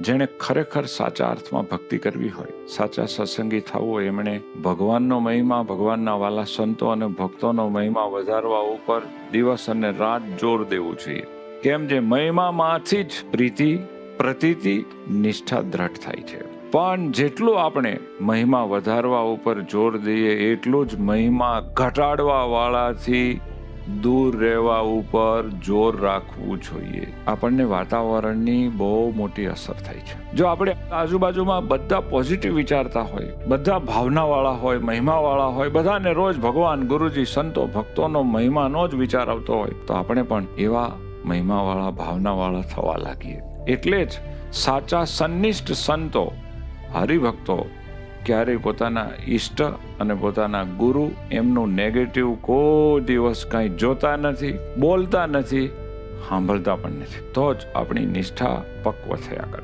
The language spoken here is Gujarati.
જેણે ખરેખર સાચા અર્થમાં ભક્તિ કરવી હોય, સાચા સત્સંગી થવું હોય, એમણે ભગવાનનો મહિમા, ભગવાનના વાલા સંતો અને ભક્તોનો મહિમા વધારવા ઉપર દિવસ અને રાત જોર દેવું જોઈએ. કેમ? જે મહિમામાંથી જ પ્રીતિ, પ્રતીતિ, નિષ્ઠા દ્રઢ થાય છે. પણ જેટલું આપણે મહિમા વધારવા ઉપર જોર દઈએ એટલું જ મહિમા ઘટાડવા વાળાથી દૂર રહેવા ઉપર જોર રાખવું જોઈએ. આપણને વાતાવરણની બહુ મોટી અસર થાય છે. જો આપણે આજુબાજુમાં બધા પોઝિટિવ વિચારતા હોય, બધા ભાવનાવાળા હોય, મહિમાવાળા હોય, બધાને રોજ ભગવાન, ગુરુજી, સંતો, ભક્તોનો મહિમાનો જ વિચાર આવતો હોય, તો આપણે પણ એવા મહિમાવાળા, ભાવનાવાળા થવા લાગીએ. એટલે જ સાચા સન્નિષ્ઠ સંતો, હરિભક્તો ક્યારેય પોતાના ઈષ્ટ અને પોતાના ગુરુ એમનું નેગેટિવ કોઈ દિવસ કંઈ જોતા નથી, બોલતા નથી, સાંભળતા પણ નથી. તો જ આપણી નિષ્ઠા પક્વ થયા કરે.